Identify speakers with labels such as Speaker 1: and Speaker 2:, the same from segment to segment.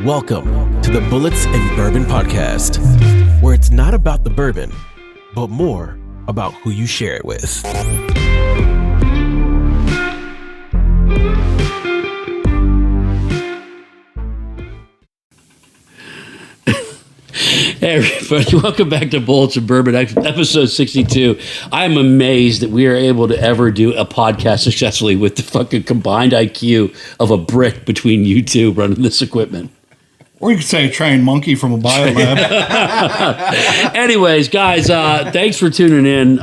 Speaker 1: Welcome to the Bullets and Bourbon Podcast, where it's not about the bourbon, but more about who you share it with.
Speaker 2: Hey everybody, welcome back to Bullets and Bourbon, episode 62. I'm amazed that we are able to ever do a podcast successfully with the fucking combined IQ of a brick between you two running this equipment.
Speaker 3: Or you could say a trained monkey from a biolab.
Speaker 2: Anyways, guys, thanks for tuning in.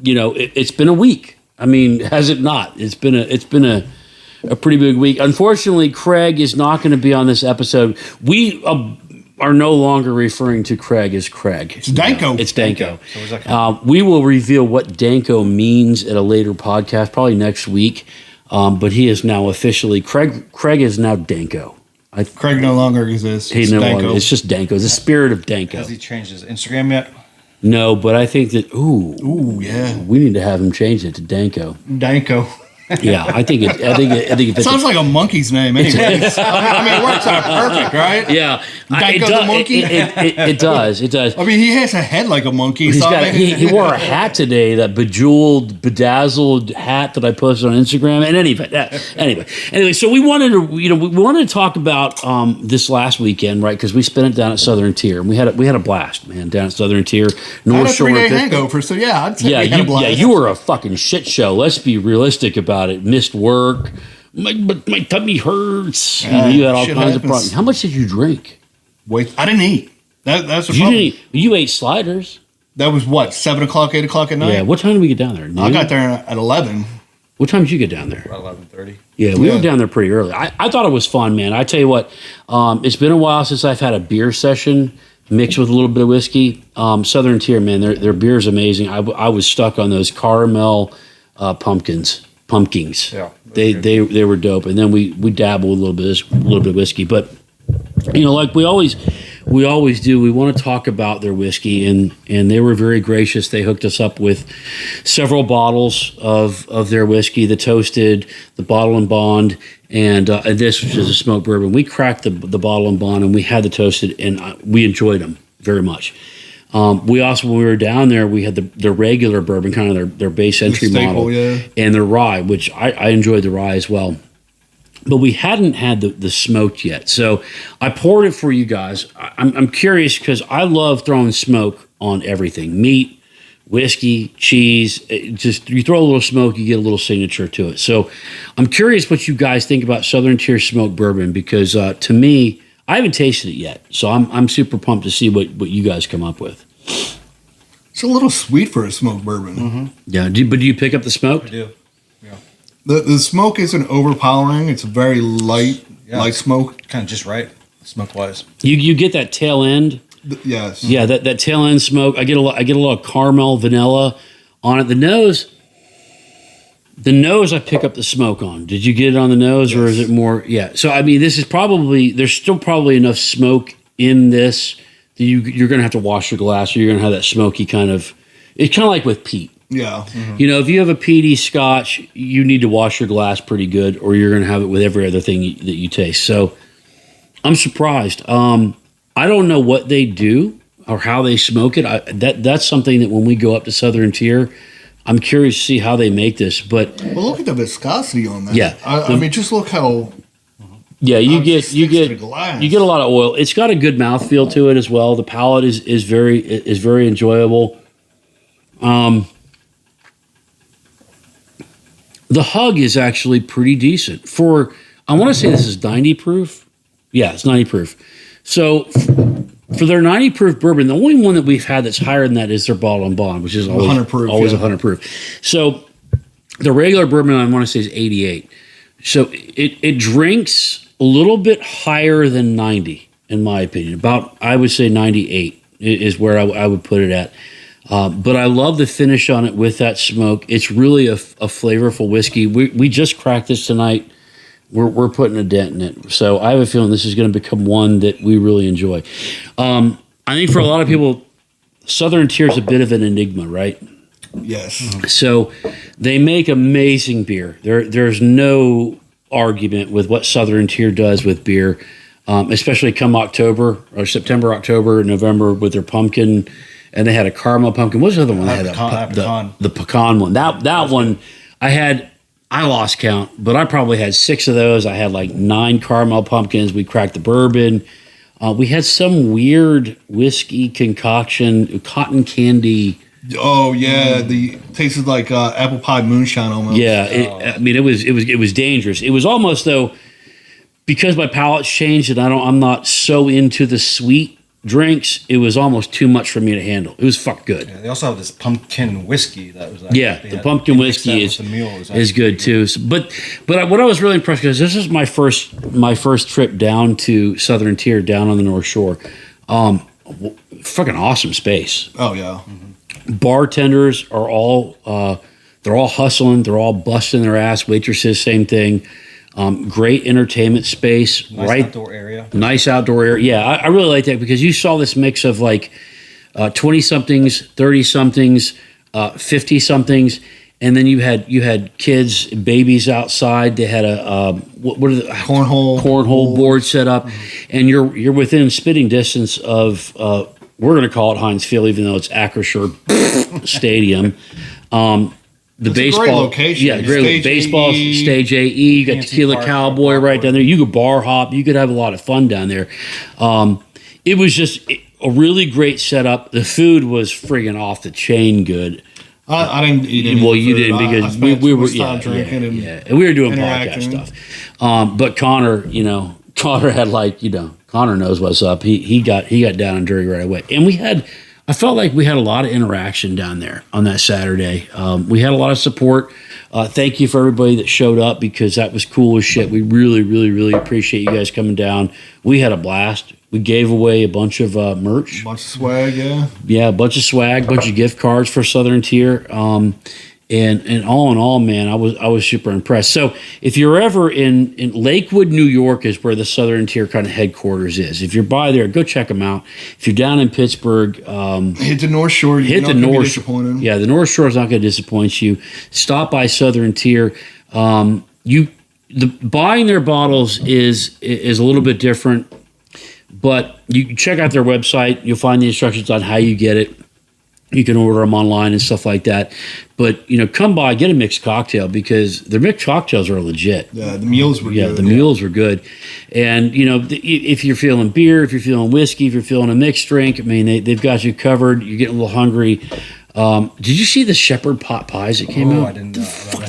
Speaker 2: It's been a week. I mean, has it not? It's been a pretty big week. Unfortunately, Craig is not going to be on this episode. We are no longer referring to Craig as Craig.
Speaker 3: It's Danko.
Speaker 2: It's Danko. We will reveal what Danko means at a later podcast, probably next week. But he is now officially Craig is now Danko.
Speaker 3: Craig no longer exists.
Speaker 2: It's just Danko. It's the spirit of Danko.
Speaker 4: Has he changed his Instagram yet?
Speaker 2: No, but I think that
Speaker 3: yeah,
Speaker 2: we need to have him change it to Danko.
Speaker 3: Danko.
Speaker 2: Yeah, I think it
Speaker 3: sounds like a monkey's name. Anyways, I mean, it works out perfect, right?
Speaker 2: Yeah,
Speaker 3: Danko the monkey.
Speaker 2: It does. It does.
Speaker 3: I mean, he has a head like a monkey.
Speaker 2: He wore a hat today, that bedazzled hat that I posted on Instagram. And anyway. So we wanted to talk about this last weekend, right? Because we spent it down at Souther Tier, and we had a blast, man, down at Souther Tier, North Shore.
Speaker 3: I had a 3-day hangover, so yeah, I'd say we had a blast.
Speaker 2: Yeah, you were a fucking shit show. Let's be realistic about it. Missed work. My tummy hurts. You had all kinds of problems. How much did you drink?
Speaker 3: Wait, I didn't eat. That's the problem.
Speaker 2: You ate sliders.
Speaker 3: That was what, 7 o'clock, 8 o'clock at night?
Speaker 2: Yeah. What time did we get down there? Noon?
Speaker 3: I got there at 11.
Speaker 2: What time did you get down there?
Speaker 4: About 11:30.
Speaker 2: Yeah, we were down there pretty early. I thought it was fun, man. I tell you what, it's been a while since I've had a beer session mixed with a little bit of whiskey. Souther Tier, man, their beer is amazing. I was stuck on those caramel pumpkins. Yeah, they were dope, and then we dabble with a little bit of whiskey. But like we always do, we want to talk about their whiskey, and they were very gracious. They hooked us up with several bottles of their whiskey, the Toasted, the Bottle and Bond, and this, which is a smoked bourbon. We cracked the Bottle and Bond, and we had the Toasted, and we enjoyed them very much. We also, when we were down there, we had the regular bourbon, kind of their base entry model, and their rye, which I enjoyed the rye as well. But we hadn't had the smoked yet. So I poured it for you guys. I'm curious because I love throwing smoke on everything. Meat, whiskey, cheese. Just you throw a little smoke, you get a little signature to it. So I'm curious what you guys think about Souther Tier smoked bourbon because to me, I haven't tasted it yet, so I'm super pumped to see what you guys come up with.
Speaker 3: It's a little sweet for a smoked bourbon.
Speaker 2: Mm-hmm. Yeah, but do you pick up the smoke?
Speaker 4: I do. Yeah.
Speaker 3: The smoke isn't overpowering. It's a very light smoke.
Speaker 4: Kind of just right, smoke-wise.
Speaker 2: You get that tail end.
Speaker 3: Yes.
Speaker 2: Yeah, that tail end smoke. I get a lot of caramel, vanilla on it. The nose, I pick up the smoke on. Did you get it on the nose, or is it more? Yeah. So, I mean, this is there's still probably enough smoke in this that you're going to have to wash your glass, or you're going to have that smoky kind of, it's kind of like with peat.
Speaker 3: Yeah. Mm-hmm.
Speaker 2: If you have a peaty scotch, you need to wash your glass pretty good, or you're going to have it with every other thing that you taste. So, I'm surprised. I don't know what they do or how they smoke it. That's something that when we go up to Souther Tier, I'm curious to see how they make this, but
Speaker 3: look at the viscosity on that.
Speaker 2: Yeah,
Speaker 3: I mean, just look how.
Speaker 2: Yeah, you get a lot of oil. It's got a good mouthfeel to it as well. The palate is very enjoyable. The hug is actually pretty decent for. I want to say this is 90 proof. Yeah, it's 90 proof. So. For their 90 proof bourbon, the only one that we've had that's higher than that is their Bottle and Bond, which is always 100 proof. Always 100 proof. So the regular bourbon, I want to say, is 88. So it drinks a little bit higher than 90, in my opinion. About, I would say 98 is where I would put it at. But I love the finish on it with that smoke. It's really a flavorful whiskey. We just cracked this tonight. We're putting a dent in it. So I have a feeling this is going to become one that we really enjoy. I think for a lot of people, Souther Tier is a bit of an enigma, right?
Speaker 3: Yes.
Speaker 2: So they make amazing beer. There's no argument with what Souther Tier does with beer. especially come October or September, October, November with their pumpkin. And they had a caramel pumpkin. What's the other one? They had
Speaker 4: Pecan.
Speaker 2: the pecan one. That one, I lost count, but I probably had 6 of those. I had like 9 caramel pumpkins. We cracked the bourbon. We had some weird whiskey concoction, cotton candy.
Speaker 3: Oh yeah, the tasted like apple pie moonshine almost.
Speaker 2: Yeah, it was dangerous. It was almost though, because my palate's changed and I'm not so into the sweet drinks. It was almost too much for me to handle. It was fuck good.
Speaker 4: Yeah, they also have this pumpkin whiskey that was.
Speaker 2: The pumpkin whiskey is good too. So, but what I was really impressed because this is my first trip down to Southern Tier down on the North Shore. Fucking awesome space.
Speaker 3: Oh yeah.
Speaker 2: Mm-hmm. Bartenders are all they're all hustling. They're all busting their ass. Waitresses, same thing. Great entertainment space.
Speaker 4: Nice outdoor area.
Speaker 2: Nice outdoor area. Yeah, I really like that because you saw this mix of like 20-somethings, 30-somethings, 50-somethings, and then you had kids, babies outside. They had a what are the cornhole board set up, and you're within spitting distance of we're going to call it Heinz Field, even though it's Acrisure Stadium. The
Speaker 3: it's
Speaker 2: baseball,
Speaker 3: a great location.
Speaker 2: Yeah, great
Speaker 3: Stage
Speaker 2: baseball
Speaker 3: AE.
Speaker 2: stage AE. You got Tequila Cowboy right down there. You could bar hop. You could have a lot of fun down there. It was just a really great setup. The food was friggin' off the chain good.
Speaker 3: I didn't eat any.
Speaker 2: Well, you didn't because we were
Speaker 3: drinking
Speaker 2: and we were doing podcast stuff. But Connor, Connor had Connor knows what's up. He got down and dirty right away, and I felt like we had a lot of interaction down there on that Saturday. We had a lot of support. Thank you for everybody that showed up because that was cool as shit. We really, really, really appreciate you guys coming down. We had a blast. We gave away a bunch of merch.
Speaker 3: A bunch of swag, yeah.
Speaker 2: Yeah, a bunch of swag, bunch of gift cards for Southern Tier. And all in all, man, I was super impressed. So if you're ever in Lakewood, New York is where the Southern Tier kind of headquarters is. If you're by there, go check them out. If you're down in Pittsburgh,
Speaker 3: hit the North Shore.
Speaker 2: Hit the North Shore. Yeah, the North Shore is not going to disappoint you. Stop by Southern Tier. Buying their bottles is a little bit different, but you can check out their website. You'll find the instructions on how you get it. You can order them online and stuff like that. But, come by, get a mixed cocktail because their mixed cocktails are legit.
Speaker 3: Yeah, the meals were good.
Speaker 2: Yeah, the meals were good. And, if you're feeling beer, if you're feeling whiskey, if you're feeling a mixed drink, I mean, they've got you covered. You're getting a little hungry. Did you see the shepherd pot pies that came out?
Speaker 4: I didn't know.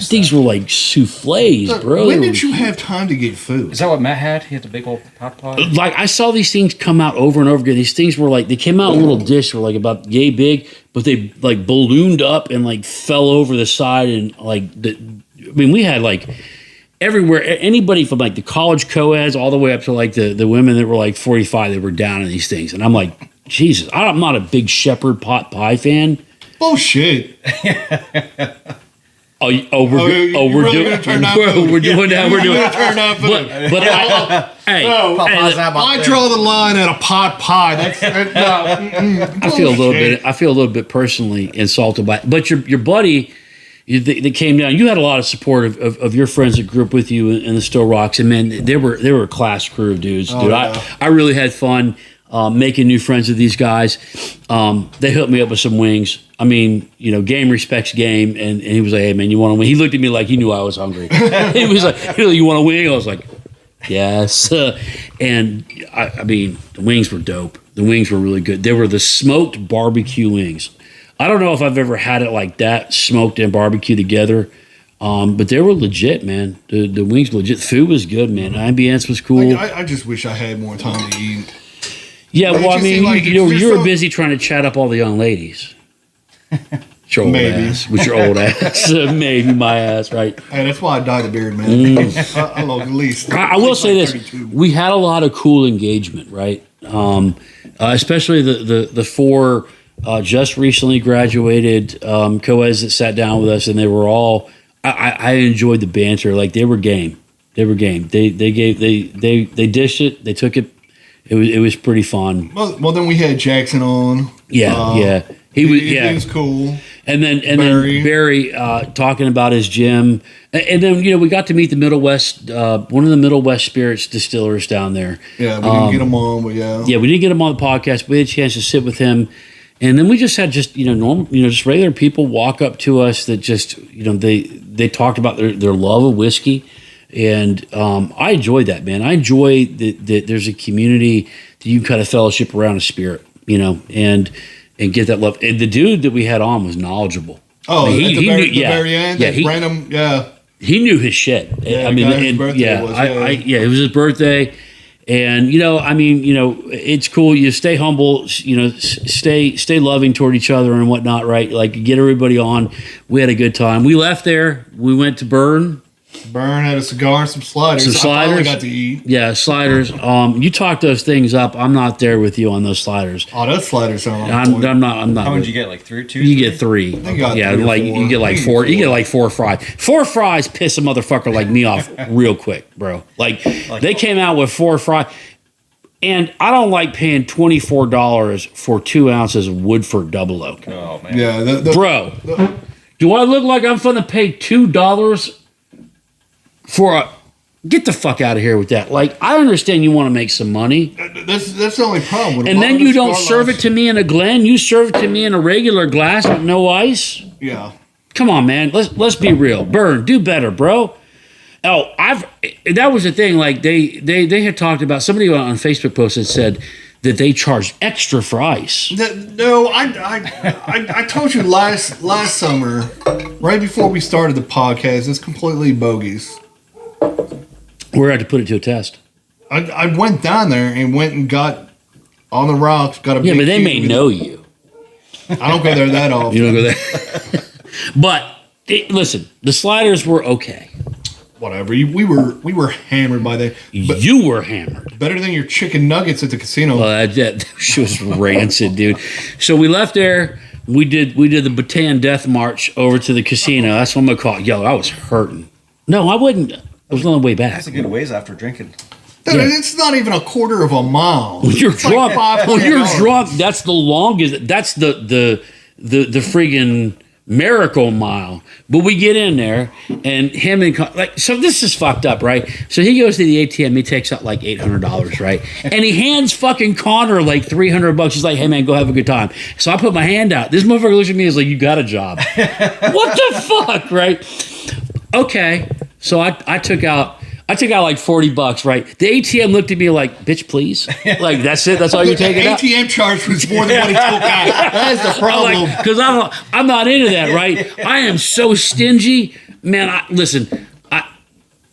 Speaker 2: These were like souffles, bro.
Speaker 3: When did you have time to get food?
Speaker 4: Is that what Matt had? He had the big old pot pot?
Speaker 2: Like, I saw these things come out over and over again. These things were like, they came out in a little dish, were like about yay big, but they like ballooned up and like fell over the side. And we had like everywhere, anybody from like the college co-eds all the way up to like the women that were like 45 that were down in these things. And I'm like, Jesus, I'm not a big shepherd pot pie fan.
Speaker 3: Bullshit.
Speaker 2: We're doing that. We're doing
Speaker 3: turn out food. I draw the line at a pot pie.
Speaker 2: I feel a little bit personally insulted by it. But your buddy that came down, you had a lot of support of your friends that grew up with you in the Still Rocks, and man, they were a class crew of dudes. Dude, yeah. I really had fun. Making new friends with these guys. They hooked me up with some wings. I mean, game respects game. And he was like, hey, man, you want a wing? He looked at me like he knew I was hungry. He was like, you want a wing? I was like, yes. And I mean, the wings were dope. The wings were really good. They were the smoked barbecue wings. I don't know if I've ever had it like that, smoked and barbecue together. But they were legit, man. The wings were legit. Food was good, man. Ambience was cool.
Speaker 3: I just wish I had more time to eat.
Speaker 2: Yeah, well, I mean, you were busy trying to chat up all the young ladies. With your old ass. With your old ass. Maybe my ass, right?
Speaker 3: Hey, that's why I dyed the beard, man. I look at least.
Speaker 2: I will say this. 32. We had a lot of cool engagement, right? Especially the 4 just recently graduated co-eds that sat down with us, and they were all, I enjoyed the banter. Like, they were game. They dished it. They took it. It was pretty fun.
Speaker 3: Well, then we had Jackson on.
Speaker 2: Yeah. He was
Speaker 3: cool.
Speaker 2: then
Speaker 3: Barry.
Speaker 2: Barry talking about his gym, and then we got to meet the Middle West, one of the Middle West spirits distillers down there.
Speaker 3: Yeah, we didn't get him on, but yeah.
Speaker 2: Yeah, we didn't get him on the podcast. We had a chance to sit with him, and then we just had normal, just regular people walk up to us that just they talked about their love of whiskey, and I enjoyed that, man. I enjoy that there's a community that you kind of fellowship around a spirit, and get that love. And the dude that we had on was knowledgeable.
Speaker 3: Oh,
Speaker 2: Like,
Speaker 3: at the very end, that random,
Speaker 2: he knew his shit.
Speaker 3: Yeah,
Speaker 2: I mean,
Speaker 3: his birthday was,
Speaker 2: it was his birthday, and it's cool. You stay humble, stay loving toward each other and whatnot, right? Like get everybody on. We had a good time. We left there. We went to Burn.
Speaker 3: Burn had a cigar and some sliders.
Speaker 2: Some sliders.
Speaker 3: I finally got to eat.
Speaker 2: Yeah, sliders. You talk those things up. I'm not there with you on those sliders.
Speaker 3: Oh, those sliders sound
Speaker 2: I'm not.
Speaker 4: How many did you get? Like 3, 2?
Speaker 2: You get 3.
Speaker 3: got
Speaker 2: Yeah,
Speaker 3: 3 or
Speaker 2: like
Speaker 3: 4.
Speaker 2: you get like 4. You get like 4 fries. 4 fries piss a motherfucker like me off real quick, bro. Like they came out with 4 fries, and I don't like paying $24 for 2 ounces of Woodford Double Oak.
Speaker 4: Oh man.
Speaker 3: Yeah,
Speaker 2: Bro, do I look like I'm finna pay $2 for a? Get the fuck out of here with that. Like, I understand you want to make some money.
Speaker 3: that's the only problem. With
Speaker 2: And then you don't serve it to me in a Glen. You serve it to me in a regular glass with no ice.
Speaker 3: Yeah.
Speaker 2: Come on, man. Let's be real. Burn, do better, bro. Oh, that was the thing. Like they had talked about, somebody on Facebook post had said that they charged extra for ice.
Speaker 3: No, I told you last summer, right before we started the podcast, it's completely bogus.
Speaker 2: We're going to put it to a test.
Speaker 3: I went down there and went and got on the rocks, got a
Speaker 2: Yeah,
Speaker 3: big
Speaker 2: but they
Speaker 3: cube
Speaker 2: may
Speaker 3: with-
Speaker 2: know you.
Speaker 3: I don't go there that often.
Speaker 2: You don't go there. But listen, the sliders were okay.
Speaker 3: Whatever. We were hammered by that. But
Speaker 2: You were hammered.
Speaker 3: better than your chicken nuggets at the casino.
Speaker 2: That shit was rancid, dude. So we left there. We did the Bataan Death March over to the casino. That's what I'm gonna call it. Yo, I was hurting. No, I wouldn't. I was on the way back.
Speaker 4: That's a good ways after drinking.
Speaker 3: Dude,
Speaker 2: yeah.
Speaker 3: it's not even a quarter of a mile.
Speaker 2: When you're
Speaker 3: It's like
Speaker 2: drunk,
Speaker 3: 500
Speaker 2: when you're
Speaker 3: yards.
Speaker 2: drunk, that's the longest. That's the friggin' miracle mile. But we get in there, and him and so this is fucked up, right? So he goes to the ATM, he takes out like $800, right? And he hands fucking Connor like $300. He's like, "Hey man, go have a good time." So I put my hand out. This motherfucker looks at me and is like, "You got a job?" What the fuck, right? Okay, so I took out like $40, right? The ATM looked at me like, "Bitch, please." Like, that's it. That's all you're taking out.
Speaker 3: ATM charge was more than what he took out. That is the problem.
Speaker 2: Because I'm not into that, right? I am so stingy, man.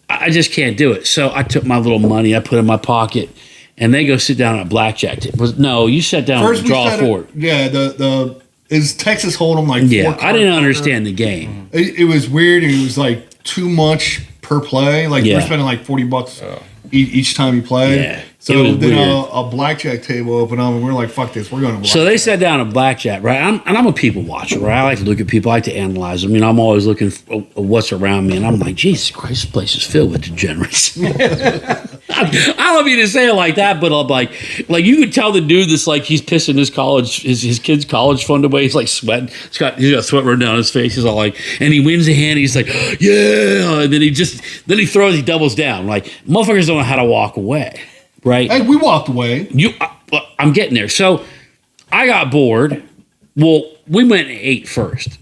Speaker 2: I just can't do it. So I took my little money, I put it in my pocket, and they go sit down at a blackjack table. No, you sat down and draw forward.
Speaker 3: Yeah, the is Texas Hold'em like
Speaker 2: Yeah,
Speaker 3: 4
Speaker 2: I didn't
Speaker 3: card
Speaker 2: understand the game.
Speaker 3: It was weird, and it was like too much per play. Like
Speaker 2: Yeah.
Speaker 3: we're spending like $40 each time you play.
Speaker 2: Yeah,
Speaker 3: So
Speaker 2: it was
Speaker 3: then
Speaker 2: weird.
Speaker 3: a blackjack table opened up, and we're like, "Fuck this, we're going to."
Speaker 2: So they sat down at blackjack, right? I'm a people watcher, right? I like to look at people, I like to analyze them. I'm always looking for what's around me, and I'm like, Jesus Christ, this place is filled with degenerates. I don't mean to say it like that, but I'm like you could tell the dude that's like he's pissing his kid's college fund away. He's like sweating. He's got sweat running down his face. He's all like, and he wins a hand. He's like, yeah, and then he doubles down. Like motherfuckers don't know how to walk away. Right?
Speaker 3: Hey, we walked away.
Speaker 2: I'm getting there. So I got bored. Well, we went and ate first.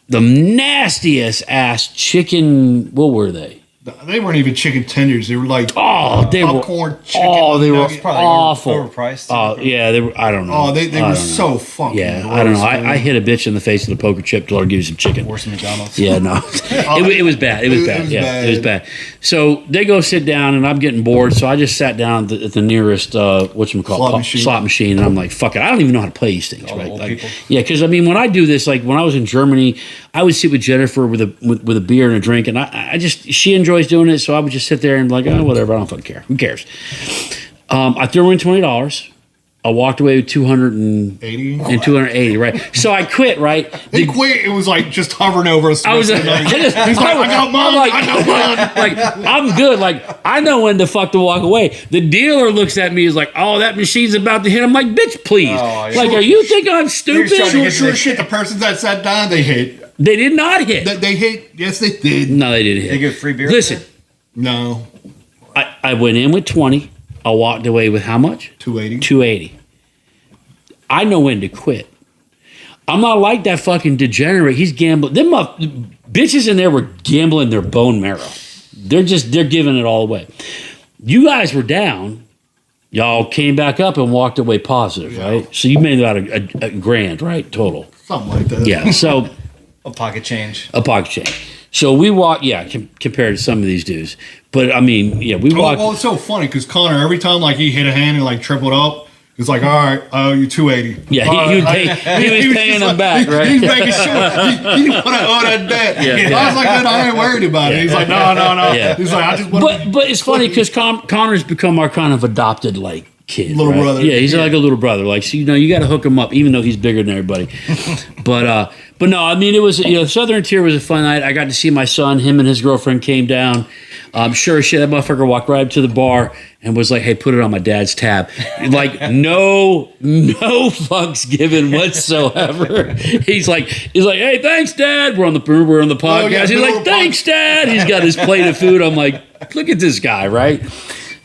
Speaker 2: The nastiest ass chicken. What were they?
Speaker 3: They weren't even chicken tenders. They were like
Speaker 2: They
Speaker 3: popcorn
Speaker 2: were.
Speaker 3: chicken.
Speaker 2: Oh, they were
Speaker 3: nuggets.
Speaker 4: Probably
Speaker 2: awful.
Speaker 4: overpriced.
Speaker 2: Oh, yeah, they were. I don't know.
Speaker 3: Oh, they
Speaker 2: I
Speaker 3: were
Speaker 2: don't know.
Speaker 3: so fucking.
Speaker 2: Yeah,
Speaker 3: gross,
Speaker 2: I don't know.
Speaker 3: man.
Speaker 2: I hit a bitch in the face with a poker chip. Told her to give you some chicken.
Speaker 4: Worse than McDonald's.
Speaker 2: Yeah, no, it was bad. It was bad. Yeah, it was bad. So they go sit down, and I'm getting bored. So I just sat down at the nearest slot machine, and I'm like, fuck it. I don't even know how to play these things,
Speaker 4: All the
Speaker 2: right?
Speaker 4: old
Speaker 2: Like,
Speaker 4: people.
Speaker 2: yeah, because I mean, when I do this, like when I was in Germany, I would sit with Jennifer with a beer and a drink, and I just she enjoys doing it, so I would just sit there and be like, oh, whatever. I don't fucking care. Who cares? I threw in $20. I walked away with 280 and 280, right? So I quit, right?
Speaker 3: He quit. It was like just hovering over us.
Speaker 2: I was
Speaker 3: He's like, I got mine.
Speaker 2: like,
Speaker 3: I got mine.
Speaker 2: like, I'm good. Like, I know when the fuck to walk away. The dealer looks at me, is like, oh, that machine's about to hit. I'm like, bitch, please.
Speaker 4: Oh, yeah.
Speaker 2: Like, are you thinking I'm stupid?
Speaker 3: Sure shit. The person that sat down, they hit.
Speaker 2: They did not hit.
Speaker 3: They hit. Yes, they did.
Speaker 2: No, they didn't hit.
Speaker 4: They give free beer?
Speaker 2: Listen,
Speaker 3: No.
Speaker 2: I went in with 20. I walked away with how much?
Speaker 3: 280.
Speaker 2: 280. I know when to quit. I'm not like that fucking degenerate. He's gambling. Them bitches in there were gambling their bone marrow. They're giving it all away. You guys were down. Y'all came back up and walked away positive, right? So you made about a grand, right? Total.
Speaker 3: Something like that.
Speaker 2: Yeah. So
Speaker 4: A pocket change.
Speaker 2: a pocket change. So we walked, compared to some of these dudes. But I mean, yeah, we walked.
Speaker 3: Well, it's so funny because Connor, every time like he hit a hand and like tripled up, it's like, all right, you 280.
Speaker 2: Yeah, he was paying them back, right?
Speaker 3: He's making sure he didn't want to owe that debt.
Speaker 2: Yeah.
Speaker 3: I was like, I ain't worried about it. He's like, no.
Speaker 2: Yeah.
Speaker 3: He's like, I just want
Speaker 2: But it's funny because Connor's become our kind of adopted like kid,
Speaker 3: Little
Speaker 2: right?
Speaker 3: brother.
Speaker 2: Yeah, he's like a little brother. Like, so you got to hook him up, even though he's bigger than everybody. But no, I mean, it was Southern Tier was a fun night. I got to see my son. Him and his girlfriend came down. Sure as shit, that motherfucker walked right up to the bar and was like, "Hey, put it on my dad's tab." Like, no fucks given whatsoever. He's like, "Hey, thanks, Dad. We're on the podcast."
Speaker 3: yeah,
Speaker 2: He's like, "Thanks, Dad." He's got his plate of food. I'm like, "Look at this guy, right?"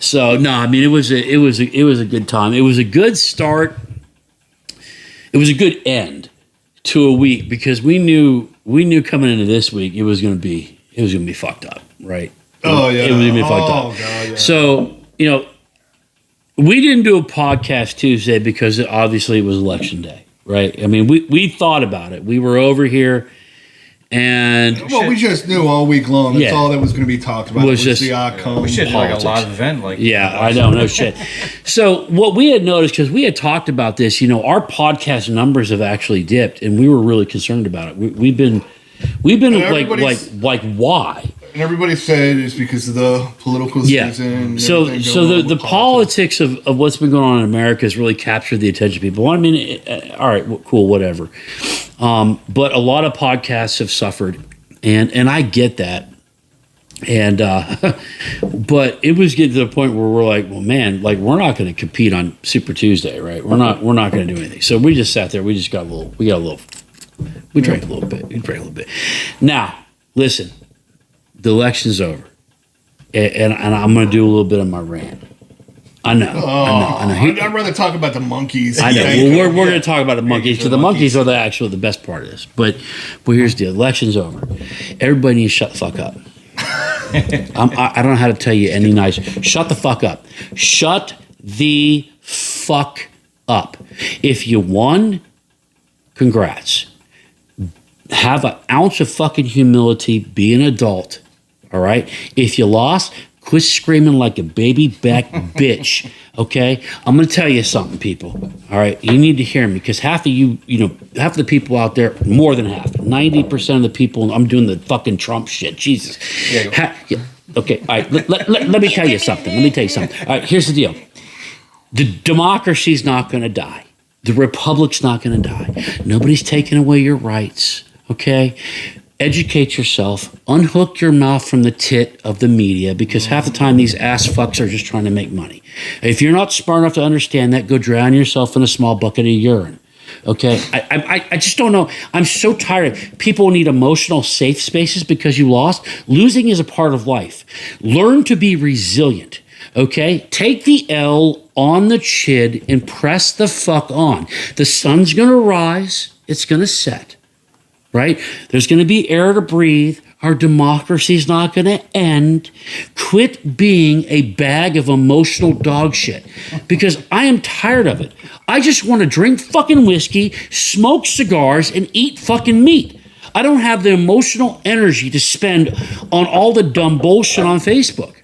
Speaker 2: So no, I mean, it was a good time. It was a good start. It was a good end to a week because we knew coming into this week it was gonna be fucked up, right?
Speaker 3: Oh yeah,
Speaker 2: it was gonna be fucked up.
Speaker 3: God, yeah.
Speaker 2: So we didn't do a podcast Tuesday because obviously it was election day, right? I mean, we thought about it. We were over here, and
Speaker 3: Well, we just knew all week long. That's
Speaker 2: Yeah.
Speaker 3: all that was going to be talked about.
Speaker 2: Was
Speaker 3: Was
Speaker 2: just-
Speaker 3: the outcome.
Speaker 4: We should do like a
Speaker 2: Politics.
Speaker 4: live event. Like,
Speaker 2: yeah, I don't know shit. So what we had noticed, because we had talked about this, our podcast numbers have actually dipped, and we were really concerned about it. We've been like why?
Speaker 3: And everybody said it's because of the political
Speaker 2: Yeah.
Speaker 3: season. and
Speaker 2: So
Speaker 3: everything going on
Speaker 2: the
Speaker 3: with
Speaker 2: politics of what's been going on in America has really captured the attention of people. I mean, all right, cool, whatever. But a lot of podcasts have suffered, and I get that. And but it was getting to the point where we're like, well, man, like we're not going to compete on Super Tuesday, right? We're not going to do anything. So we just sat there. We drank a little bit. Now, listen. The election's over, and I'm going to do a little bit of my rant. I know.
Speaker 3: I'd rather talk about the monkeys.
Speaker 2: I know. Well, we're going to talk about the monkeys because the monkeys are the best part of this. But here's the deal: election's over. Everybody needs to shut the fuck up. I don't know how to tell you any nice. Shut the fuck up. Shut the fuck up. If you won, congrats. Have an ounce of fucking humility. Be an adult. All right? If you lost, quit screaming like a baby back bitch. Okay? I'm going to tell you something, people. All right? You need to hear me because half of half of the people out there, more than half, 90% of the people, I'm doing the fucking Trump shit. Jesus.
Speaker 4: Yeah.
Speaker 2: Okay. All right. Let me tell you something. All right. Here's the deal. The democracy's not going to die. The republic's not going to die. Nobody's taking away your rights. Okay? Educate yourself. Unhook your mouth from the tit of the media because half the time these ass fucks are just trying to make money. If you're not smart enough to understand that, go drown yourself in a small bucket of urine. Okay? I just don't know. I'm so tired. People need emotional safe spaces because you lost. Losing is a part of life. Learn to be resilient. Okay? Take the L on the chin and press the fuck on. The sun's going to rise. It's going to set. Right? There's going to be air to breathe. Our democracy's not going to end. Quit being a bag of emotional dog shit because I am tired of it. I just want to drink fucking whiskey, smoke cigars, and eat fucking meat. I don't have the emotional energy to spend on all the dumb bullshit on Facebook.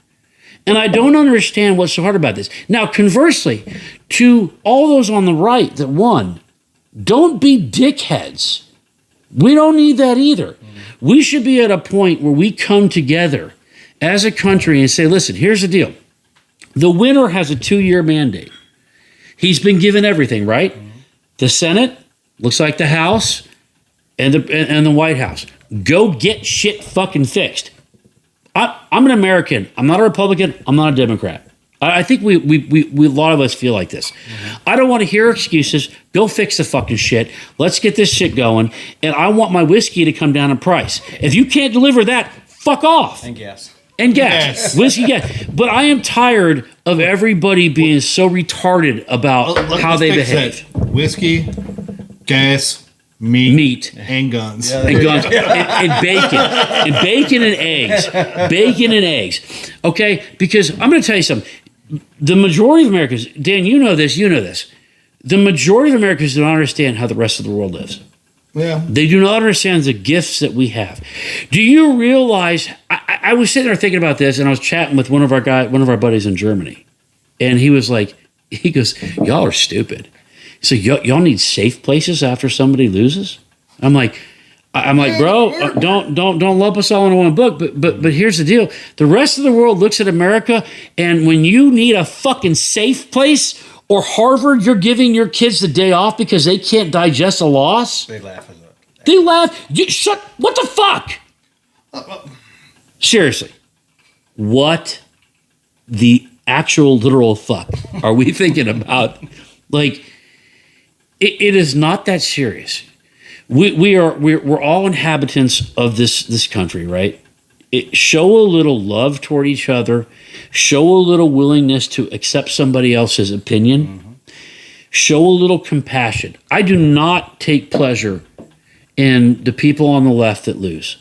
Speaker 2: And I don't understand what's so hard about this. Now, conversely, to all those on the right that won, don't be dickheads. We don't need that either. We should be at a point where we come together as a country and say, listen, here's the deal. The winner has a 2-year mandate. He's been given everything, right? The Senate looks like the House and the White House. Go get shit fucking fixed. I'm an American. I'm not a Republican. I'm not a Democrat. I think we a lot of us feel like this. I don't want to hear excuses. Go fix the fucking shit. Let's get this shit going. And I want my whiskey to come down in price. If you can't deliver that, fuck off.
Speaker 4: And gas.
Speaker 2: And gas. Whiskey, gas. But I am tired of everybody being so retarded about how they behave.
Speaker 3: Whiskey, gas, meat, and guns.
Speaker 2: And guns. And bacon. And bacon and eggs. Bacon and eggs. Okay? Because I'm going to tell you something. The majority of Americans, Dan, you know this. The majority of Americans do not understand how the rest of the world lives.
Speaker 3: Yeah.
Speaker 2: They do not understand the gifts that we have. Do you realize? I was sitting there thinking about this, and I was chatting with one of our buddies in Germany, and he goes, "Y'all are stupid." So y'all need safe places after somebody loses. I'm like, bro, don't lump us all in one book. But here's the deal: the rest of the world looks at America, and when you need a fucking safe place, or Harvard, you're giving your kids the day off because they can't digest a loss.
Speaker 4: They laugh at that.
Speaker 2: They laugh. Shut. What the fuck? Seriously, what the actual literal fuck are we thinking about? Like, it is not that serious. We're all inhabitants of this country, right? Show a little love toward each other. Show a little willingness to accept somebody else's opinion. Show a little compassion. I do not take pleasure in the people on the left that lose,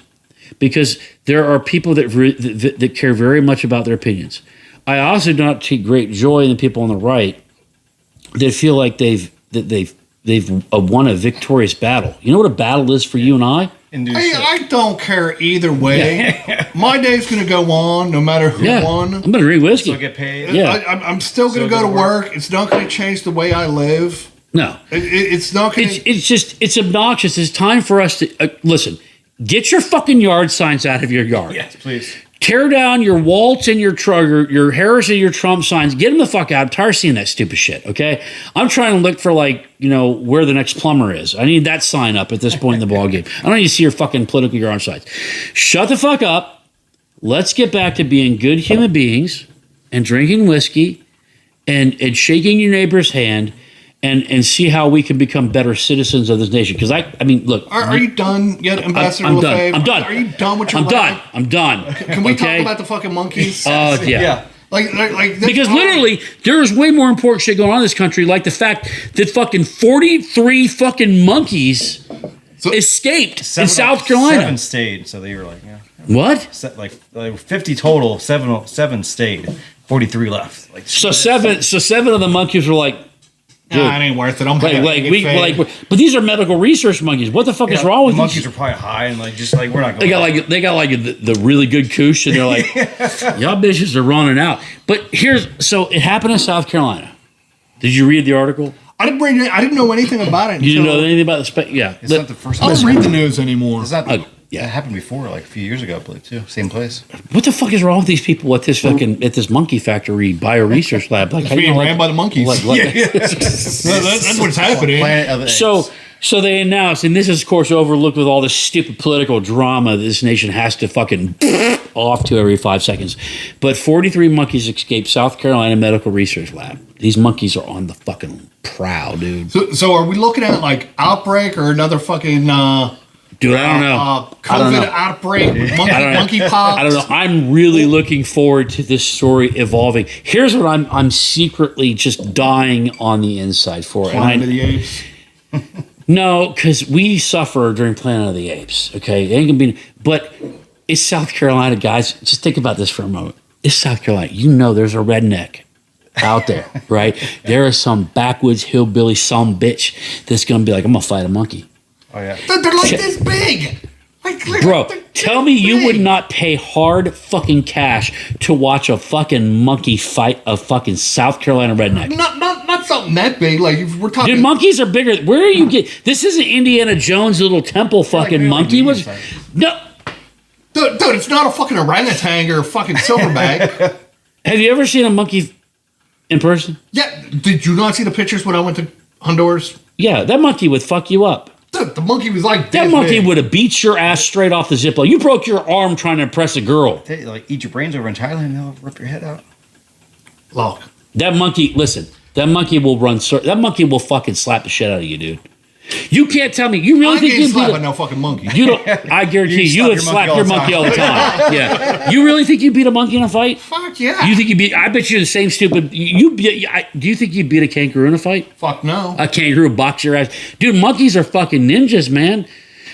Speaker 2: because there are people that care very much about their opinions. I also do not take great joy in the people on the right that feel like they've won a victorious battle. You know what a battle is for you and I?
Speaker 3: I don't care either way. Yeah. My day's going to go on no matter who won.
Speaker 2: I'm going to drink whiskey.
Speaker 4: Still get paid.
Speaker 2: Yeah.
Speaker 3: I'm still going to go to work. It's not going to change the way I live.
Speaker 2: No.
Speaker 3: It's not going to...
Speaker 2: It's obnoxious. It's time for us to... listen, get your fucking yard signs out of your yard.
Speaker 4: Yes, please.
Speaker 2: Tear down your Waltz and your Harris and your Trump signs. Get them the fuck out. I'm tired of seeing that stupid shit, okay? I'm trying to look for, where the next plumber is. I need that sign up at this point in the ballgame. I don't need to see your fucking political yard signs. Shut the fuck up. Let's get back to being good human beings and drinking whiskey and shaking your neighbor's hand and see how we can become better citizens of this nation. Because I mean, look.
Speaker 3: Are you done yet, Ambassador
Speaker 2: I'm
Speaker 3: Lefebvre?
Speaker 2: done. I'm done.
Speaker 3: Are you done with your life?
Speaker 2: I'm done.
Speaker 3: Can we talk about the fucking monkeys?
Speaker 2: Yeah.
Speaker 3: Like
Speaker 2: because literally, there's way more important shit going on in this country, like the fact that fucking 43 fucking monkeys escaped in South Carolina.
Speaker 4: 7 stayed, so they were like, yeah.
Speaker 2: What?
Speaker 4: 50 total, 7 stayed, 43 left.
Speaker 2: So seven of the monkeys were like, dude,
Speaker 3: nah, it ain't worth it. I'm
Speaker 2: but these are medical research monkeys. What the fuck is wrong with
Speaker 4: the monkeys?
Speaker 2: These?
Speaker 4: Are probably high and we're not going.
Speaker 2: They got the really good koosh, and they're like, y'all bitches are running out. But so it happened in South Carolina. Did you read the article?
Speaker 3: I didn't know anything about it.
Speaker 2: You didn't know anything about the
Speaker 4: It's not the first
Speaker 3: I
Speaker 4: time.
Speaker 3: don't read the news anymore.
Speaker 4: It's not. It happened before, like a few years ago, I believe, too. Same place.
Speaker 2: What the fuck is wrong with these people at this monkey factory bio research lab? Like,
Speaker 3: it's being ran by the monkeys. That's what's happening.
Speaker 4: Planet of the
Speaker 2: So they announced, and this is of course overlooked with all this stupid political drama that this nation has to fucking off to every 5 seconds. But 43 monkeys escaped South Carolina Medical Research Lab. These monkeys are on the fucking prowl, dude.
Speaker 3: So are we looking at like outbreak or another fucking
Speaker 2: dude, I don't know.
Speaker 3: COVID outbreak, monkeypox?
Speaker 2: I don't know. I'm really looking forward to this story evolving. Here's what I'm secretly just dying on the inside for.
Speaker 3: Planet of the Apes.
Speaker 2: No, because we suffer during Planet of the Apes. Okay, it ain't gonna be. But it's South Carolina, guys. Just think about this for a moment. It's South Carolina. You know, there's a redneck out there, right? There is some backwoods hillbilly some bitch that's gonna be like, I'm gonna fight a monkey.
Speaker 4: Oh yeah,
Speaker 3: They're like this big.
Speaker 2: Bro, tell me you would not pay hard fucking cash to watch a fucking monkey fight a fucking South Carolina redneck.
Speaker 3: Not something that big. Like if we're talking.
Speaker 2: Dude, monkeys are bigger. Where are you get? This isn't Indiana Jones' little temple fucking monkey. Was no.
Speaker 3: Dude, it's not a fucking orangutan or a fucking silverback.
Speaker 2: Have you ever seen a monkey? In person?
Speaker 3: Yeah. Did you not see the pictures when I went to Honduras?
Speaker 2: Yeah, that monkey would fuck you up.
Speaker 3: Dude, the monkey was like
Speaker 2: That
Speaker 3: this
Speaker 2: monkey
Speaker 3: big.
Speaker 2: would have beat your ass straight off the Zippo. You broke your arm trying to impress a girl.
Speaker 4: They like eat your brains over in Thailand. They'll rip your head out.
Speaker 3: Look.
Speaker 2: That monkey, listen, that monkey will run. That monkey will fucking slap the shit out of you, dude. You can't tell me. You really
Speaker 3: I
Speaker 2: think
Speaker 3: can't
Speaker 2: you'd
Speaker 3: slap
Speaker 2: beat
Speaker 3: by no fucking monkey.
Speaker 2: You don't. I guarantee you would slap your monkey all the time. Yeah. You really think you beat a monkey in a fight?
Speaker 3: Fuck yeah.
Speaker 2: You think you beat? I bet you're the same stupid. Do you think you'd beat a kangaroo in a fight?
Speaker 3: Fuck no.
Speaker 2: A kangaroo box your ass, dude. Monkeys are fucking ninjas, man.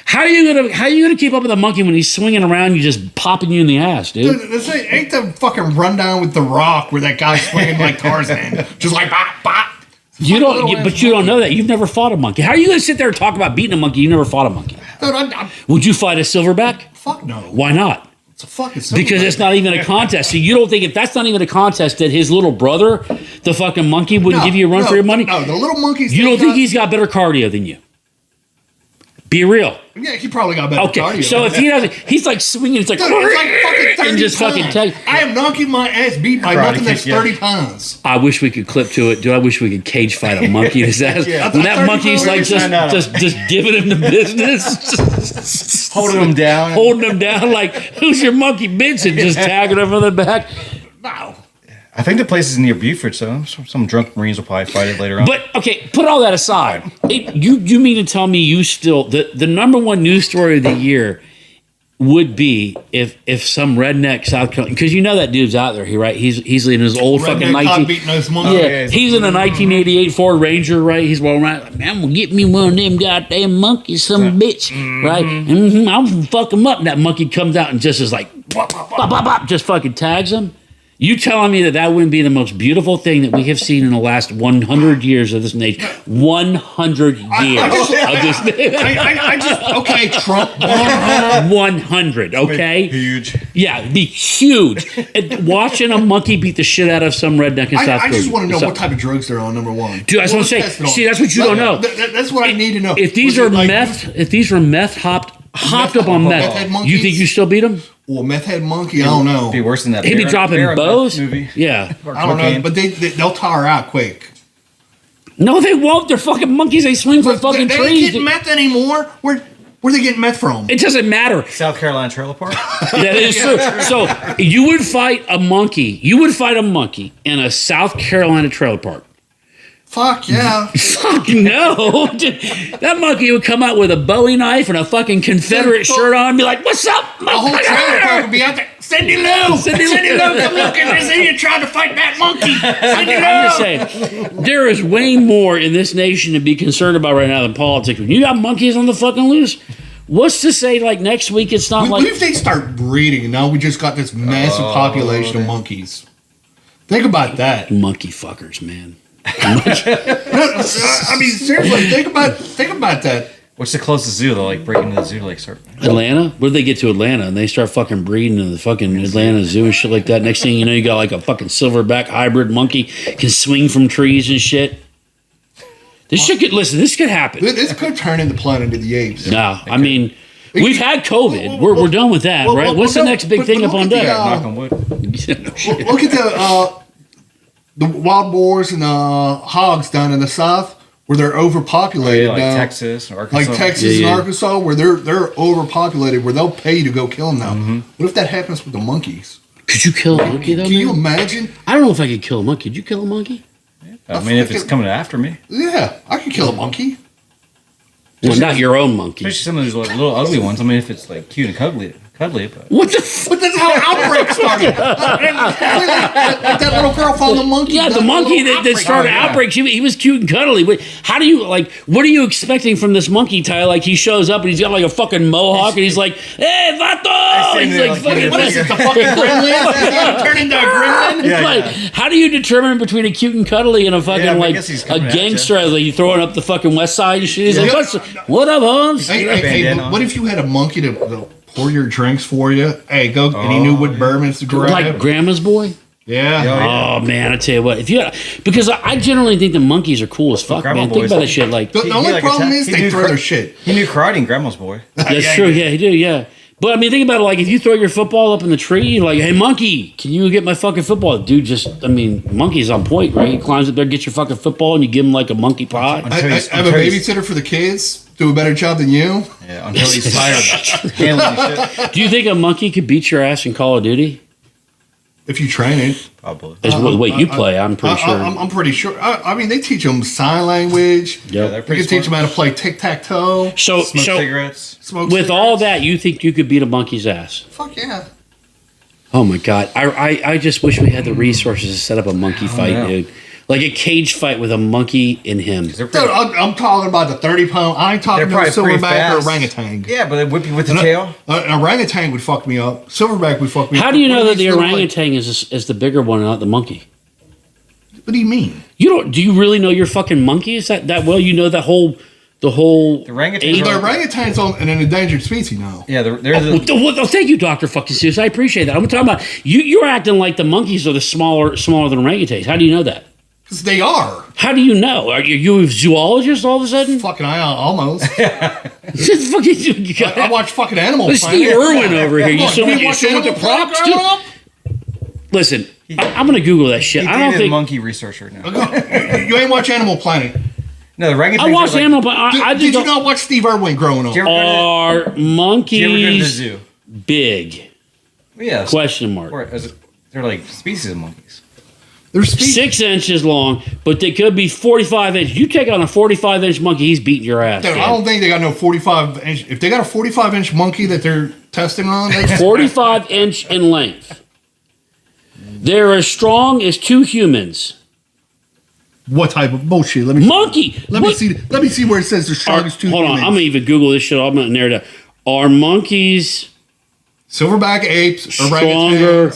Speaker 2: How are you gonna keep up with a monkey when he's swinging around, you just popping you in the ass, dude?
Speaker 3: Dude, this ain't the fucking rundown with The Rock where that guy swinging like Tarzan, just like bop bop.
Speaker 2: You don't, but you don't know that. You've never fought a monkey. How are you gonna sit there and talk about beating a monkey? You never fought a monkey.
Speaker 3: Dude,
Speaker 2: Would you fight a silverback?
Speaker 3: fuck no.
Speaker 2: Why not?
Speaker 3: It's a fucking
Speaker 2: Because it's not even a contest. So you don't think if that's not even a contest that his little brother, the fucking monkey, wouldn't give you a run for your money?
Speaker 3: No, the little monkeys.
Speaker 2: You don't think he's got better cardio than you? Be real.
Speaker 3: Yeah, he probably got better
Speaker 2: Okay,
Speaker 3: cardio.
Speaker 2: so if he doesn't, he's like swinging. It's like,
Speaker 3: Dude, it's like fucking 30
Speaker 2: and just fucking
Speaker 3: pounds.
Speaker 2: tag.
Speaker 3: I am knocking my ass beat by
Speaker 4: Karate
Speaker 3: nothing that's
Speaker 4: kick, yeah.
Speaker 3: 30 pounds.
Speaker 2: I wish we could clip to it, dude. I wish we could cage fight a monkey. His ass.
Speaker 3: Yeah,
Speaker 2: When that
Speaker 3: 30
Speaker 2: monkey's like
Speaker 3: pounds,
Speaker 2: just giving him the business,
Speaker 4: Holding him down.
Speaker 2: holding him down like, who's your monkey bitch, and just tagging him on the back.
Speaker 3: No.
Speaker 4: I think the place is near Buford, so some drunk Marines will probably fight it later on.
Speaker 2: But okay, put all that aside. You mean to tell me you still the number one news story of the year would be if some redneck South Carolina, because you know that dude's out there, he's in his old fucking
Speaker 3: Redneck cop
Speaker 2: 19
Speaker 3: beating those monkeys.
Speaker 2: yeah, he's in a 1988 Ford Ranger, right? He's rolling around like, man, I'm gonna get me one of them goddamn monkeys, some bitch, right? I'm gonna fuck him up. And that monkey comes out and just is like, bop, bop, bop, just fucking tags him. You telling me that wouldn't be the most beautiful thing that we have seen in the last 100 years of this nation? 100 years of this nation.
Speaker 3: I just, okay, Trump.
Speaker 2: 100, okay?
Speaker 4: Huge.
Speaker 2: Yeah, it'd be huge. And watching a monkey beat the shit out of some redneck in South Korea.
Speaker 3: I just want to know what type of drugs they're on, number one.
Speaker 2: Dude, that's what I'm saying. See, that's what you don't know.
Speaker 3: That's what I need to know.
Speaker 2: If these
Speaker 3: Was
Speaker 2: are
Speaker 3: it like-
Speaker 2: if these were meth hopped up on
Speaker 3: meth head
Speaker 2: meth,
Speaker 3: monkeys?
Speaker 2: you think you still beat them?
Speaker 3: Well, meth head monkey, I don't know.
Speaker 4: It'd be worse than that.
Speaker 2: He'd be dropping
Speaker 4: Bear
Speaker 2: bows.
Speaker 4: movie.
Speaker 2: Yeah.
Speaker 4: Or
Speaker 3: I don't know,
Speaker 4: cocaine.
Speaker 3: but they'll tire out quick.
Speaker 2: No, they won't. They're fucking monkeys. They swing from fucking
Speaker 3: they ain't
Speaker 2: trees.
Speaker 3: getting meth anymore. Where they getting meth from?
Speaker 2: It doesn't matter.
Speaker 4: South Carolina Trailer Park.
Speaker 2: That is true. So you would fight a monkey. You would fight a monkey in a South Carolina trailer park.
Speaker 3: Fuck yeah.
Speaker 2: Fuck no. That monkey would come out with a Bowie knife and a fucking Confederate shirt on and be like, what's up,
Speaker 3: The whole trailer park would be out there. Cindy Lou! Cindy Lou, come look at this idiot trying to fight that monkey. Cindy Lou!
Speaker 2: I'm just saying, there is way more in this nation to be concerned about right now than politics. When you got monkeys on the fucking loose, what's to say, like, next week it's not
Speaker 3: What
Speaker 2: like...
Speaker 3: if they start breeding and now we just got this massive population of monkeys? Think about that.
Speaker 2: Monkey fuckers, man.
Speaker 3: I mean, seriously, think about that.
Speaker 4: What's the closest zoo? They'll like break into the zoo, like start.
Speaker 2: Atlanta? Where do they get to Atlanta? And they start fucking breeding in the fucking Atlanta zoo and shit like that. Next thing you know, you got like a fucking silverback hybrid monkey can swing from trees and shit. This shit could, listen, this could happen.
Speaker 3: This could turn into Planet of the Apes.
Speaker 2: No, I mean, we've had COVID. We're done with that, right? What's the next big thing up on deck?
Speaker 4: Knock on wood.
Speaker 2: No shit.
Speaker 3: Look at the wild boars and hogs down in the south where they're overpopulated.
Speaker 4: Like
Speaker 3: now.
Speaker 4: Texas or Arkansas.
Speaker 3: Like Texas
Speaker 2: Yeah.
Speaker 3: and Arkansas, where they're overpopulated, where they'll pay you to go kill them now. What if that happens with the monkeys?
Speaker 2: Could you kill a monkey though?
Speaker 3: Can you
Speaker 2: man?
Speaker 3: imagine?
Speaker 2: I don't know if I could kill a monkey. Could you kill a monkey?
Speaker 4: I mean, if it's coming after me.
Speaker 3: Yeah, I could kill a monkey.
Speaker 2: Well, not your own monkey.
Speaker 4: Especially some of these little ugly ones. I mean, if it's like cute and cuddly, but
Speaker 2: What the f-
Speaker 3: But that's how outbreak started. That little girl found the monkey.
Speaker 2: Yeah, the monkey that started outbreak. He was cute and cuddly. But how do you like? What are you expecting from this monkey, Ty? Like he shows up and he's got like a fucking mohawk and he's like, "Hey, vato!" He's
Speaker 4: there
Speaker 2: like,
Speaker 4: like,
Speaker 2: fucking.
Speaker 3: What is it, the fucking gremlin? Is he gonna turn into a gremlin?
Speaker 2: It's like, how do you determine between a cute and cuddly and a fucking
Speaker 4: Yeah, I
Speaker 2: like
Speaker 4: guess he's
Speaker 2: a
Speaker 4: coming at
Speaker 2: gangster? Like you throwing up the fucking west side and shit. He's like, what up, Holmes?
Speaker 3: Hey,
Speaker 4: bandana
Speaker 3: but what if you had a monkey to pour your drinks for you? Hey, go, and he knew what bourbons to grab.
Speaker 2: Like grandma's boy.
Speaker 3: Yeah.
Speaker 2: Oh man, I tell you what, if you because I generally think the monkeys are cool as fuck,
Speaker 4: Grandma
Speaker 2: man. Think
Speaker 4: boys,
Speaker 2: about that shit. Like
Speaker 3: The only
Speaker 4: like
Speaker 3: problem
Speaker 4: attack-
Speaker 3: is
Speaker 4: he
Speaker 3: they
Speaker 4: knew
Speaker 3: throw
Speaker 4: cra-
Speaker 3: their shit.
Speaker 4: He knew karate in Grandma's boy.
Speaker 2: that's true. Yeah, he do. Yeah, But I mean, think about it. Like, if you throw your football up in the tree, like, hey, monkey, can you get my fucking football? Dude, monkey's on point, right? He climbs up there, gets your fucking football, and you give him like a monkey pot.
Speaker 3: I have a babysitter for the kids. Do a better job than you.
Speaker 4: Yeah, until he's tired of handling shit.
Speaker 2: Do you think a monkey could beat your ass in Call of Duty?
Speaker 3: If you train it.
Speaker 4: Probably.
Speaker 2: The way you play, I'm pretty sure.
Speaker 3: I'm pretty sure. I mean, they teach them sign language.
Speaker 4: Yeah, they're
Speaker 3: You
Speaker 4: pretty
Speaker 3: can teach them how to play tic-tac-toe.
Speaker 2: So,
Speaker 4: Smoke cigarettes.
Speaker 2: with all that, you think you could beat a monkey's ass?
Speaker 3: Fuck yeah.
Speaker 2: Oh my god! I just wish we had the resources to set up a monkey fight,
Speaker 4: know.
Speaker 2: dude. Like a cage fight with a monkey in him.
Speaker 3: Dude, I'm talking about the 30-pound. I ain't talking about silverback or orangutan.
Speaker 4: Yeah, but they whip you with the tail.
Speaker 3: An orangutan would fuck me up. Silverback would fuck me up.
Speaker 2: How do you know that the orangutan is the bigger one, not the monkey?
Speaker 3: What do you mean?
Speaker 2: You don't? Do you really know your fucking monkey? Is that well? You know the whole
Speaker 4: The orangutans.
Speaker 3: The orangutan's an endangered species now.
Speaker 4: Yeah,
Speaker 2: well, thank you, Dr. Fucking Seuss. I appreciate that. I'm talking about you're acting like the monkeys are the smaller than orangutans. How do you know that?
Speaker 3: Because they are.
Speaker 2: How do you know? Are you a zoologist all of a sudden?
Speaker 3: Fucking almost.
Speaker 2: I
Speaker 3: watch fucking Animal
Speaker 2: Planet.
Speaker 3: Planet.
Speaker 2: Steve Irwin over here. You see what the props do? Listen, I'm going to Google that shit. I don't think
Speaker 4: monkey researcher now.
Speaker 3: You ain't watch Animal Planet.
Speaker 4: No, the orangutans.
Speaker 2: I watched Animal Planet.
Speaker 3: Did you not watch Steve Irwin growing up?
Speaker 2: Are monkeys
Speaker 4: did you ever go to the zoo?
Speaker 2: Big?
Speaker 4: Yes.
Speaker 2: Question mark.
Speaker 4: They're like species of monkeys.
Speaker 3: They're
Speaker 2: 6 inches long, but they could be 45 inches. You take on a 45-inch monkey, he's beating your ass.
Speaker 3: Dude, I don't think they got no 45-inch. If they got a 45-inch monkey that they're testing on,
Speaker 2: 45-inch in length. They're as strong as 2 humans.
Speaker 3: What type of bullshit?
Speaker 2: Monkey.
Speaker 3: Let me see where it says the strongest 2
Speaker 2: humans. Hold on, I'm gonna even Google this shit. I'm gonna narrow it down. Are monkeys
Speaker 3: silverback apes
Speaker 2: stronger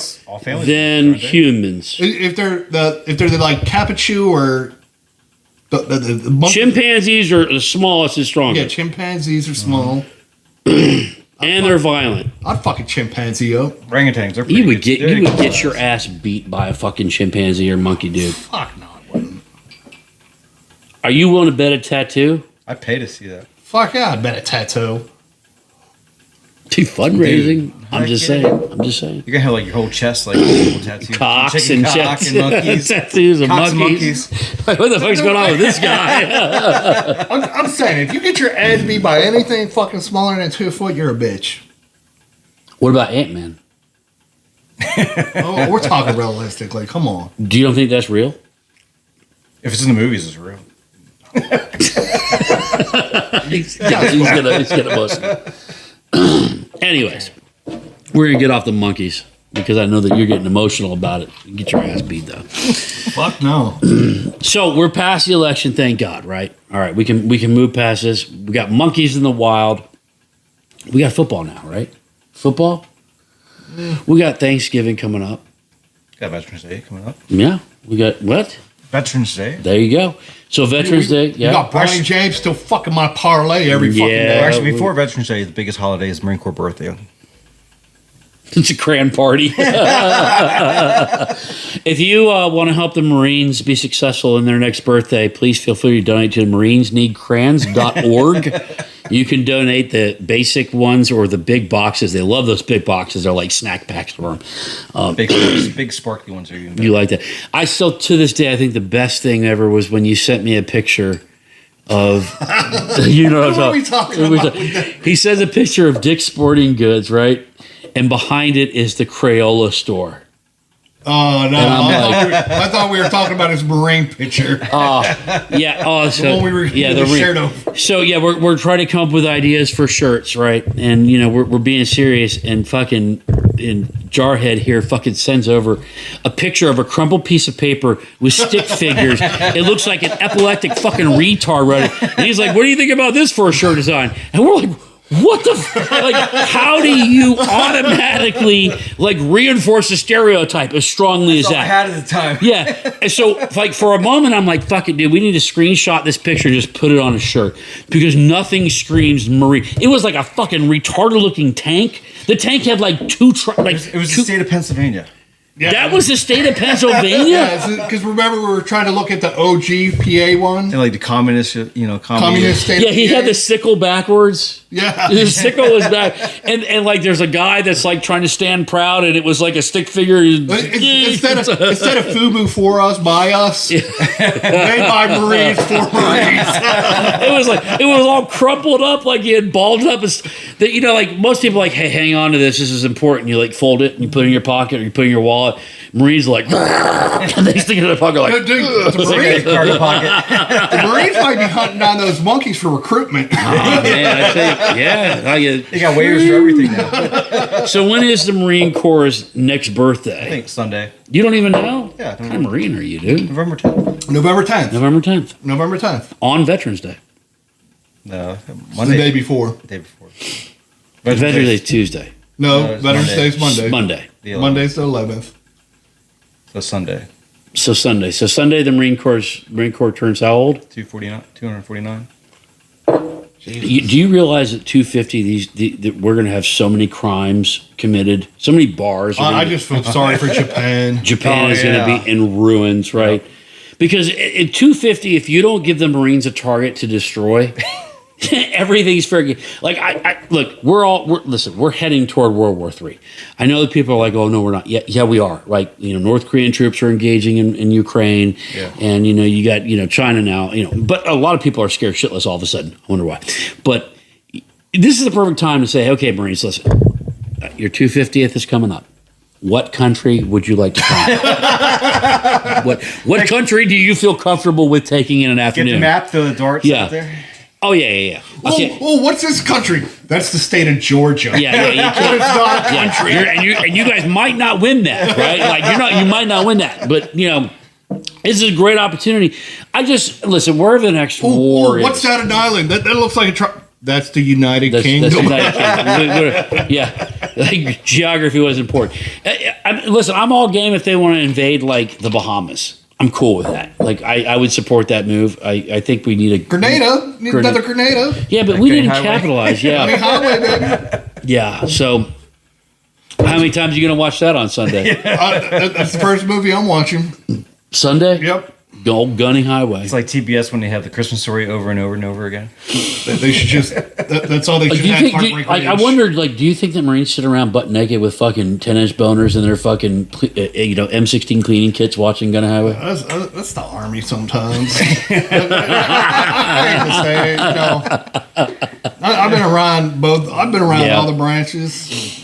Speaker 2: than humans?
Speaker 3: If they're the like Capichu or the monkey.
Speaker 2: Chimpanzees are the smallest and strongest.
Speaker 3: Yeah, chimpanzees are small.
Speaker 2: And they're violent.
Speaker 3: I'd fucking chimpanzee up.
Speaker 4: Orangutans, they're pretty
Speaker 2: You would get your ass beat by a fucking chimpanzee or monkey, dude.
Speaker 3: Fuck no, I wouldn't.
Speaker 2: Are you willing to bet a tattoo?
Speaker 4: I'd pay to see that.
Speaker 3: Fuck yeah, I'd bet a tattoo.
Speaker 2: Dude, fundraising. I'm just saying.
Speaker 4: You're gonna have like your whole chest like little tattoos.
Speaker 2: Cocks and checks.
Speaker 4: And monkeys.
Speaker 2: Tattoos of
Speaker 4: Cocks
Speaker 2: monkeys.
Speaker 4: And monkeys.
Speaker 2: What the fuck's going on with this guy?
Speaker 3: I'm saying, if you get your ass beat by anything fucking smaller than 2 foot, you're a bitch.
Speaker 2: What about Ant-Man?
Speaker 3: Oh, we're talking realistically. Come on.
Speaker 2: Do you don't think that's real?
Speaker 4: If it's in the movies, it's real.
Speaker 2: He's gonna bust me. Anyways, we're gonna get off the monkeys because I know that you're getting emotional about it. You get your ass beat though.
Speaker 3: Fuck no.
Speaker 2: So we're past the election, thank God, right? All right, we can move past this. We got monkeys in the wild. We got football now, right? Football. We got Thanksgiving coming up.
Speaker 4: Got Veterans Day coming up.
Speaker 2: Yeah, we got what?
Speaker 4: Veterans Day.
Speaker 2: There you go. So Veterans Day, yeah.
Speaker 3: You got Brian James still fucking my parlay every fucking day.
Speaker 4: Actually, before Veterans Day, the biggest holiday is Marine Corps birthday.
Speaker 2: It's a grand party. If you want to help the Marines be successful in their next birthday, please feel free to donate to marinesneedcrayons.org. You can donate the basic ones or the big boxes. They love those big boxes. They're like snack packs for them.
Speaker 4: Big sparkly ones are even better.
Speaker 2: You like that. I still, to this day, I think the best thing ever was when you sent me a picture of, you know what I'm talking about. He sends a picture of Dick's Sporting Goods, right? And behind it is the Crayola store.
Speaker 3: Oh, no. I thought we were talking about his Marine picture.
Speaker 2: Yeah. Oh, so,
Speaker 3: the one we were the shirt over.
Speaker 2: So, yeah, we're trying to come up with ideas for shirts, right? And, you know, we're being serious. And fucking Jarhead here fucking sends over a picture of a crumpled piece of paper with stick figures. It looks like an epileptic fucking retard wrote it. And he's like, what do you think about this for a shirt design? And we're like, what the like, how do you automatically like reinforce a stereotype as strongly as that?
Speaker 4: I had at the time.
Speaker 2: Yeah. And so like for a moment I'm like, fuck it, dude, we need to screenshot this picture and just put it on a shirt because nothing screams Marine. It was like a fucking retarded looking tank. The tank had like two
Speaker 4: it was the state of Pennsylvania.
Speaker 3: Yeah.
Speaker 2: That was the state of Pennsylvania?
Speaker 3: Yeah, because remember we were trying to look at the OG PA one?
Speaker 4: And like the communist,
Speaker 3: Communist state
Speaker 2: Yeah,
Speaker 3: of
Speaker 2: he
Speaker 3: PA?
Speaker 2: had the sickle backwards.
Speaker 3: Yeah.
Speaker 2: The sickle was back. And like there's a guy that's like trying to stand proud and it was like a stick figure.
Speaker 3: Instead of FUBU for us, by us, made by Marines for Marines.
Speaker 2: it was all crumpled up like he had balled up. That like most people are like, hey, hang on to this. This is important. You like fold it and you put it in your pocket or you put it in your wallet. Marines like, and they stick it in their pocket like,
Speaker 3: the Marines might be hunting down those monkeys for recruitment.
Speaker 2: oh man, I think, yeah.
Speaker 4: They got waivers for everything now.
Speaker 2: So when is the Marine Corps' next birthday?
Speaker 4: I think Sunday.
Speaker 2: You don't even know?
Speaker 4: Yeah.
Speaker 2: What kind of Marine are you, dude?
Speaker 4: November 10th.
Speaker 3: November 10th.
Speaker 2: November 10th.
Speaker 3: November 10th.
Speaker 2: On Veterans Day.
Speaker 4: No,
Speaker 3: It's
Speaker 4: Monday.
Speaker 3: the day before.
Speaker 4: The day before.
Speaker 2: Veterans Day is Tuesday.
Speaker 3: No,
Speaker 4: it's
Speaker 3: Veterans
Speaker 4: Monday.
Speaker 3: Day's Monday.
Speaker 2: Monday.
Speaker 4: The 11th.
Speaker 3: Monday's the 11th.
Speaker 4: So Sunday.
Speaker 2: So Sunday. So Sunday, the Marine Corps turns how old?
Speaker 4: 249.
Speaker 2: Do you realize at 250, that we're going to have so many crimes committed, so many bars?
Speaker 3: I just feel sorry for Japan.
Speaker 2: Japan
Speaker 4: Oh,
Speaker 2: is going to be in ruins, right? Because at 250, if you don't give the Marines a target to destroy, everything's fair game. Like look, we're heading toward World War III. I know that people are like, oh no, we're not. Yeah, we are. Like North Korean troops are engaging in Ukraine, and you got China now. But a lot of people are scared shitless all of a sudden. I wonder why. But this is the perfect time to say, okay, Marines, listen, your 250th is coming up. What country would you like to come? What country do you feel comfortable with taking in an afternoon?
Speaker 4: Get the map, throw the darts
Speaker 2: Yeah.
Speaker 4: out there.
Speaker 2: Oh yeah. Okay.
Speaker 3: Oh, what's this country? That's the state of Georgia.
Speaker 2: Yeah, you can't.
Speaker 3: It's not a country.
Speaker 2: And you guys might not win that, right? Like you might not win that, but this is a great opportunity. Listen, wherever the next war is.
Speaker 3: What's that an island? That looks like a That's the United Kingdom.
Speaker 2: That's United Kingdom. Yeah, like geography was important. Listen, I'm all game if they want to invade like the Bahamas. I'm cool with that. Like I would support that move. I think we need a
Speaker 3: Grenada. Need another Grenada.
Speaker 2: Yeah, but we didn't
Speaker 4: highway.
Speaker 2: capitalize. Yeah,
Speaker 3: Highway, baby.
Speaker 2: yeah. So, how many times are you gonna watch that on Sunday?
Speaker 3: That's the first movie I'm watching.
Speaker 2: Sunday.
Speaker 3: Yep.
Speaker 2: Old Gunny Highway.
Speaker 4: It's like TBS when they have the Christmas story over and over and over again.
Speaker 3: They should just. That's all they should have. Heartbreak
Speaker 2: I
Speaker 3: Ridge.
Speaker 2: wondered, do you think that Marines sit around butt naked with fucking 10-inch boners and their fucking, M16 cleaning kits watching Gun Highway?
Speaker 3: That's the Army sometimes. I hate to say it, I've been around both. I've been around all the branches.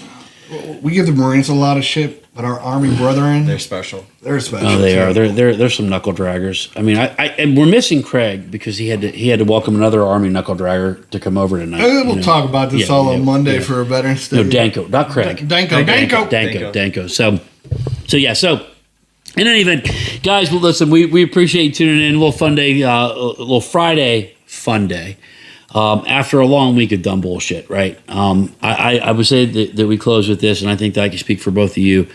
Speaker 3: We give the Marines a lot of shit, but our Army brethren,
Speaker 4: They're special.
Speaker 3: they're special.
Speaker 2: Oh, they
Speaker 3: too.
Speaker 2: are. They're some knuckle draggers. I mean, and we're missing Craig because he had to welcome another Army knuckle dragger to come over tonight.
Speaker 3: We'll talk about this all on Monday for a Veterans Day.
Speaker 2: No, Danko, not Craig.
Speaker 3: Danko.
Speaker 2: So yeah. So in any event, guys, well, listen, we appreciate you tuning in. A little fun day, a little Friday fun day. After a long week of dumb bullshit, right? I would say that we close with this, and I think that I can speak for both of you.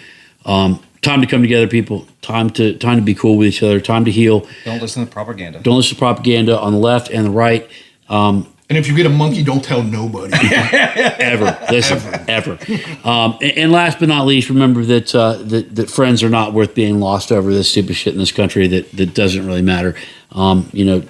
Speaker 2: Time to come together, people. Time to be cool with each other. Time to heal.
Speaker 4: Don't listen to propaganda.
Speaker 2: Don't listen to propaganda on the left and the right.
Speaker 3: And if you get a monkey, don't tell nobody.
Speaker 2: Ever. Listen, ever. And last but not least, remember that friends are not worth being lost over this stupid shit in this country that doesn't really matter.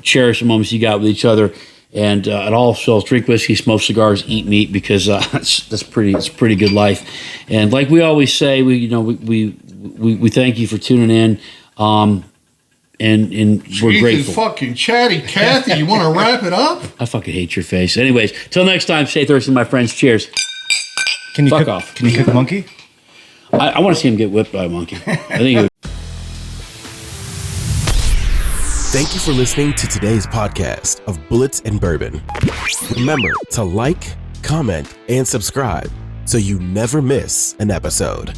Speaker 2: Cherish the moments you got with each other. And at all souls, drink whiskey, smoke cigars, eat meat, because it's pretty good life. And like we always say, we thank you for tuning in, and we're grateful.
Speaker 3: Fucking chatty Cathy, you want to wrap it up?
Speaker 2: I fucking hate your face. Anyways, till next time, stay thirsty, my friends. Cheers.
Speaker 4: Can you
Speaker 2: Fuck
Speaker 4: cook,
Speaker 2: off.
Speaker 4: Can you cook a monkey?
Speaker 2: I want to see him get whipped by a monkey. I think it would.
Speaker 1: Thank you for listening to today's podcast of Bullets and Bourbon. Remember to like, comment, and subscribe so you never miss an episode.